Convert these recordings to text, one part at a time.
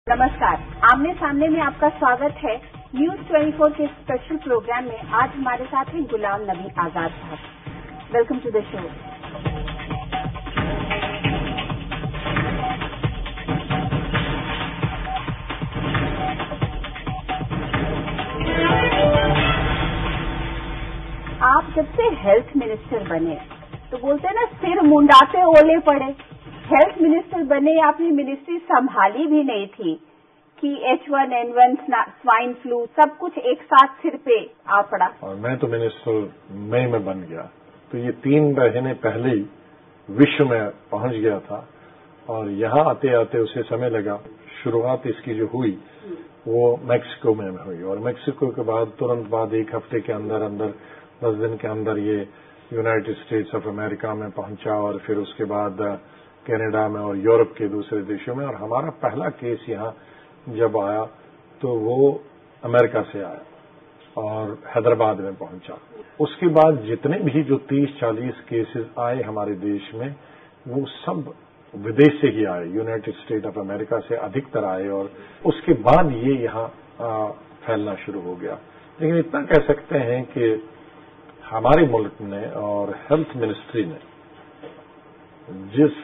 नमस्कार, आमने सामने में आपका स्वागत है न्यूज 24 के स्पेशल प्रोग्राम में। आज हमारे साथ हैं गुलाम Nabi Azad sahab. Welcome to the show. आप जब से हेल्थ मिनिस्टर बने तो बोलते हैं ना, सिर मुंडाते ओले पड़े। हेल्थ मिनिस्टर बने, आपने मिनिस्ट्री संभाली भी नहीं थी कि H1N1 स्वाइन फ्लू सब कुछ एक साथ सिर पे आ पड़ा। और मैं तो मिनिस्टर मई में बन गया, तो ये 3 महीने पहले ही विश्व में पहुंच गया था और यहाँ आते आते उसे समय लगा। शुरुआत इसकी जो हुई वो मैक्सिको में हुई और मैक्सिको के बाद तुरंत बाद 1 हफ्ते के अंदर 10 दिन के अंदर ये यूनाइटेड स्टेट्स ऑफ अमेरिका में पहुंचा और फिर उसके बाद कनाडा में और यूरोप के दूसरे देशों में। और हमारा पहला केस यहाँ जब आया तो वो अमेरिका से आया और हैदराबाद में पहुंचा। उसके बाद जितने भी जो 30-40 केसेस आए हमारे देश में वो सब विदेश से ही आए, यूनाइटेड स्टेट ऑफ अमेरिका से अधिकतर आए और उसके बाद ये यहाँ फैलना शुरू हो गया। लेकिन इतना कह सकते हैं कि हमारे मुल्क ने और हेल्थ मिनिस्ट्री ने जिस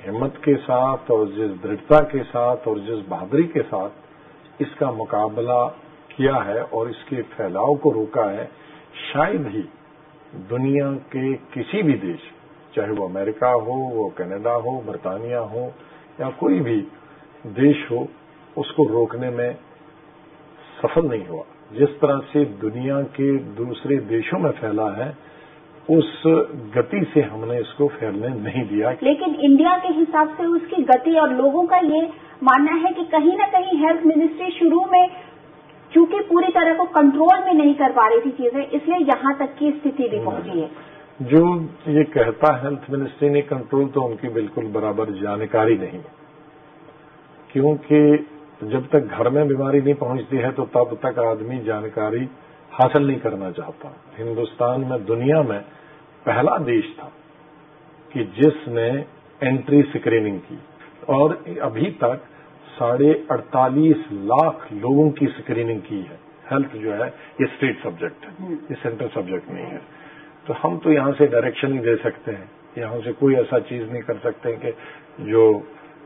हिम्मत के साथ और जिस दृढ़ता के साथ और जिस बहादुरी के साथ इसका मुकाबला किया है और इसके फैलाव को रोका है, शायद ही दुनिया के किसी भी देश, चाहे वो अमेरिका हो, वो कनाडा हो, बर्तानिया हो या कोई भी देश हो, उसको रोकने में सफल नहीं हुआ। जिस तरह से दुनिया के दूसरे देशों में फैला है उस गति से हमने इसको फैलने नहीं दिया। लेकिन इंडिया के हिसाब से उसकी गति और लोगों का ये मानना है कि कहीं न कहीं हेल्थ मिनिस्ट्री शुरू में चूंकि पूरी तरह को कंट्रोल में नहीं कर पा रही थी चीजें, इसलिए यहाँ तक की स्थिति भी पहुंची है। जो ये कहता हेल्थ मिनिस्ट्री ने कंट्रोल, तो उनकी बिल्कुल बराबर जानकारी नहीं, क्योंकि जब तक घर में बीमारी नहीं पहुंचती है तो तब तक आदमी जानकारी हासिल नहीं करना चाहता। हिंदुस्तान में दुनिया में पहला देश था कि जिसने एंट्री स्क्रीनिंग की और अभी तक 48.5 लाख लोगों की स्क्रीनिंग की है। हेल्थ जो है ये स्टेट सब्जेक्ट है, ये सेंट्रल सब्जेक्ट नहीं है। तो हम तो यहाँ से डायरेक्शन ही दे सकते हैं, यहाँ से कोई ऐसा चीज नहीं कर सकते कि जो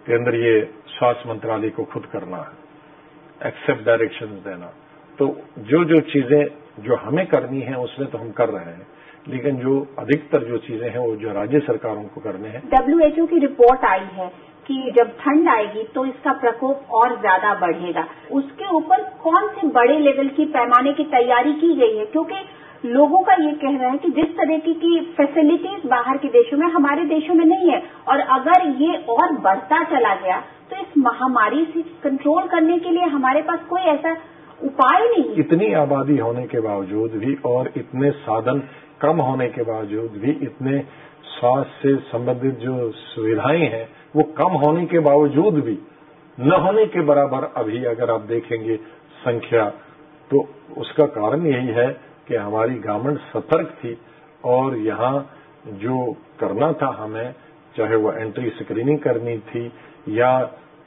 केंद्रीय स्वास्थ्य मंत्रालय को खुद करना है, एक्सेप्ट डायरेक्शन देना। तो जो चीजें जो हमें करनी है उसमें तो हम कर रहे हैं, लेकिन जो अधिकतर जो चीजें हैं वो जो राज्य सरकारों को करने हैं। WHO की रिपोर्ट आई है कि जब ठंड आएगी तो इसका प्रकोप और ज्यादा बढ़ेगा। उसके ऊपर कौन से बड़े लेवल की पैमाने की तैयारी की गई है? क्योंकि लोगों का ये कहना है कि जिस तरह की फैसिलिटीज बाहर के देशों में हमारे देशों में नहीं है और अगर ये और बढ़ता चला गया तो इस महामारी से कंट्रोल करने के लिए हमारे पास कोई ऐसा उपाय नहीं। इतनी आबादी होने के बावजूद भी और इतने साधन कम होने के बावजूद भी, इतने स्वास्थ्य से संबंधित जो सुविधाएं हैं वो कम होने के बावजूद भी न होने के बराबर अभी अगर आप देखेंगे संख्या, तो उसका कारण यही है कि हमारी गवर्नमेंट सतर्क थी और यहाँ जो करना था हमें, चाहे वो एंट्री स्क्रीनिंग करनी थी या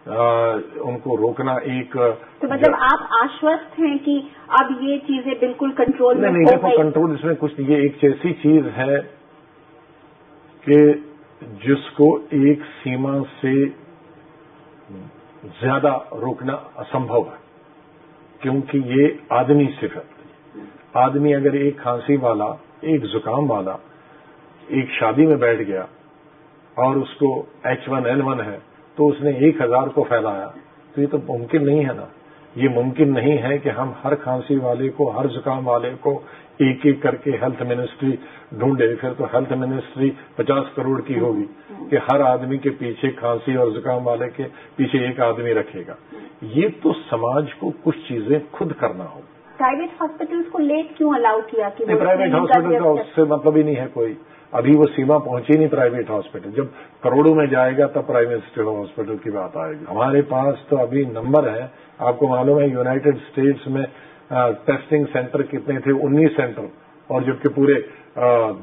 उनको रोकना एक। तो मतलब आप आश्वस्त हैं कि अब ये चीजें बिल्कुल कंट्रोल में नहीं, देखो कंट्रोल इसमें कुछ नहीं, ये एक ऐसी चीज है कि जिसको एक सीमा से ज्यादा रोकना असंभव है, क्योंकि ये आदमी सिर्फ आदमी अगर एक खांसी वाला, एक जुकाम वाला एक शादी में बैठ गया और उसको H1N1 है तो उसने 1000 को फैलाया, तो ये तो मुमकिन नहीं है ना। ये मुमकिन नहीं है कि हम हर खांसी वाले को, हर जुकाम वाले को एक एक करके हेल्थ मिनिस्ट्री ढूंढे। फिर तो हेल्थ मिनिस्ट्री 50 करोड़ की होगी कि हर आदमी के पीछे, खांसी और जुकाम वाले के पीछे एक आदमी रखेगा। ये तो समाज को कुछ चीजें खुद करना होगा। प्राइवेट हॉस्पिटल्स को लेट क्यों अलाउ किया? कि प्राइवेट हॉस्पिटल का उससे मतलब ही नहीं है कोई। अभी वो सीमा पहुंची नहीं प्राइवेट हॉस्पिटल। जब करोड़ों में जाएगा तब प्राइवेट हॉस्पिटल की बात आएगी। हमारे पास तो अभी नंबर है, आपको मालूम है यूनाइटेड स्टेट्स में टेस्टिंग सेंटर कितने थे? 19 सेंटर, और जबकि पूरे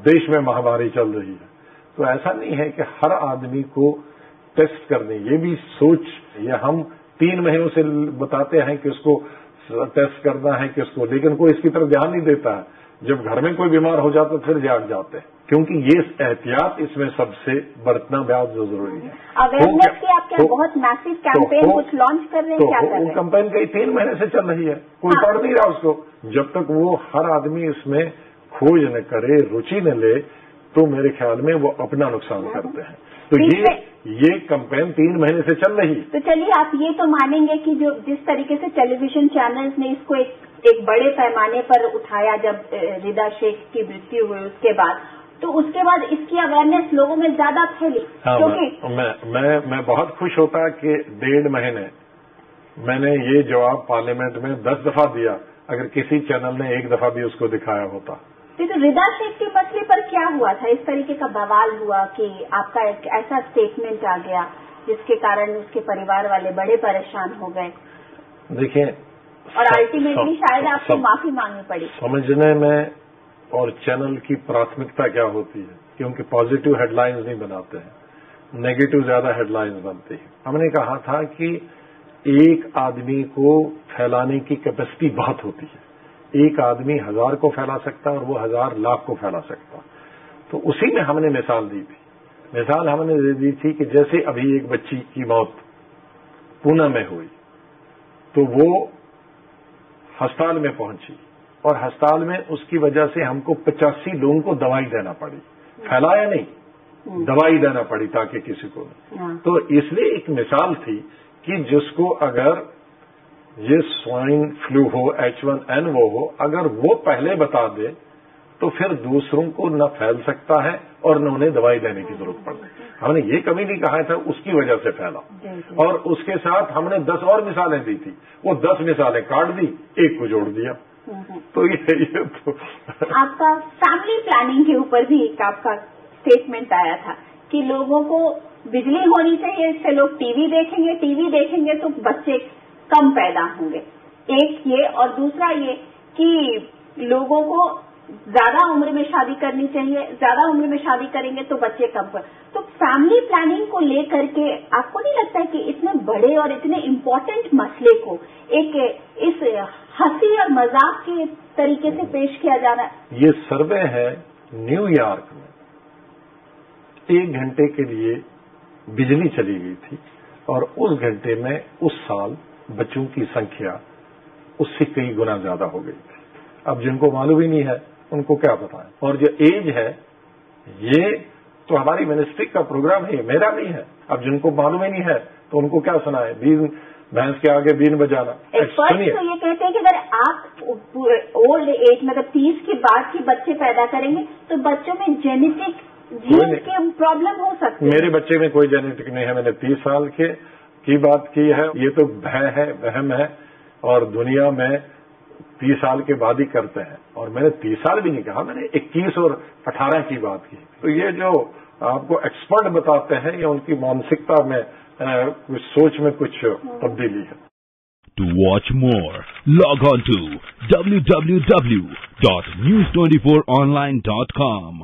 देश में महामारी चल रही है। तो ऐसा नहीं है कि हर आदमी को टेस्ट करने, ये भी सोच, या हम 3 महीनों से बताते हैं कि उसको टेस्ट करना है कि उसको, लेकिन कोई इसकी तरफ ध्यान नहीं देता है। जब घर में कोई बीमार हो जाता है फिर जाग जाते हैं, क्योंकि ये एहतियात इसमें सबसे बरतना बहुत जरूरी है। अवेयरनेस की आप क्या बहुत मैसिव कैंपेन कुछ लॉन्च कर रहे हैं, क्या कर रहे हैं? वो कैंपेन कई 3 महीने से चल रही है, कोई पढ़ नहीं रहा उसको। जब तक वो हर आदमी इसमें खोज न करे, रुचि न ले, तो मेरे ख्याल में वो अपना नुकसान करते हैं। तो ये कैंपेन 3 महीने से चल रही है। तो चलिए, आप ये तो मानेंगे कि जो जिस तरीके से टेलीविजन चैनल्स ने इसको एक बड़े पैमाने पर उठाया, जब रिदा शेख की मृत्यु हुई उसके बाद, तो उसके बाद इसकी अवेयरनेस लोगों में ज्यादा फैली। हाँ, मैं बहुत खुश होता कि 1.5 महीने मैंने ये जवाब पार्लियामेंट में 10 दफा दिया, अगर किसी चैनल ने 1 दफा भी उसको दिखाया होता। तो रिदा शेख के मसले पर क्या हुआ था? इस तरीके का बवाल हुआ कि आपका एक ऐसा स्टेटमेंट आ गया जिसके कारण उसके परिवार वाले बड़े परेशान हो गए। देखिए, और अल्टीमेटली शायद आपको माफी मांगनी पड़ी। समझने में और चैनल की प्राथमिकता क्या होती है, क्योंकि पॉजिटिव हेडलाइंस नहीं बनाते हैं, नेगेटिव ज्यादा हेडलाइंस बनती है। हमने कहा था कि एक आदमी को फैलाने की कैपेसिटी बहुत होती है। एक आदमी 1000 को फैला सकता है और वो 1000 लाख को फैला सकता। तो उसी में हमने मिसाल दी थी। मिसाल हमने दे दी थी कि जैसे अभी एक बच्ची की मौत पुणे में हुई, तो वो अस्पताल में पहुंची और अस्पताल में उसकी वजह से हमको 85 लोगों को दवाई देना पड़ी। फैलाया नहीं, दवाई देना पड़ी ताकि किसी को नहीं। तो इसलिए एक मिसाल थी कि जिसको अगर ये स्वाइन फ्लू हो, H1N1 हो, अगर वो पहले बता दे तो फिर दूसरों को न फैल सकता है और न उन्हें दवाई देने की जरूरत पड़े। हमने ये कभी नहीं कहा था उसकी वजह से फैला। और उसके साथ हमने 10 और मिसालें दी थी, वो 10 मिसालें काट दी, एक को जोड़ दिया। तो ये तो आपका फैमिली प्लानिंग के ऊपर भी एक आपका स्टेटमेंट आया था कि लोगों को बिजली होनी चाहिए, इससे लोग टीवी देखेंगे तो बच्चे कम पैदा होंगे। एक ये, और दूसरा ये कि लोगों को ज्यादा उम्र में शादी करनी चाहिए, ज्यादा उम्र में शादी करेंगे तो बच्चे कम पर। तो फैमिली प्लानिंग को लेकर के आपको नहीं लगता है कि इतने बड़े और इतने इम्पोर्टेंट मसले को एक इस हंसी और मजाक के तरीके से पेश किया जा रहा है? ये सर्वे है न्यूयॉर्क में, 1 घंटे के लिए बिजली चली गई थी और उस घंटे में उस साल बच्चों की संख्या उससे कई गुना ज्यादा हो गई थी। अब जिनको मालूम ही नहीं है उनको क्या पता है। और जो एज है, ये तो हमारी मिनिस्ट्री का प्रोग्राम है, मेरा नहीं है। अब जिनको मालूम ही नहीं है तो उनको क्या सुनाए, भैंस के आगे बीन बजाना। एक्सपर्ट तो ये कहते हैं कि अगर आप ओल्ड एज मतलब 30 के बाद ही बच्चे पैदा करेंगे तो बच्चों में जेनेटिक जीन के प्रॉब्लम हो सकती है। मेरे बच्चे में कोई जेनेटिक नहीं है। मैंने 30 साल की बात की है। ये तो भय है, वहम है, और दुनिया में 30 साल के बाद ही करते हैं। और मैंने 30 साल भी नहीं कहा, मैंने 21 और 18 की बात की। तो ये जो आपको एक्सपर्ट बताते हैं, ये उनकी मानसिकता में कुछ सोच में कुछ तब्दीली है। To watch more, log on to www.news24online.com.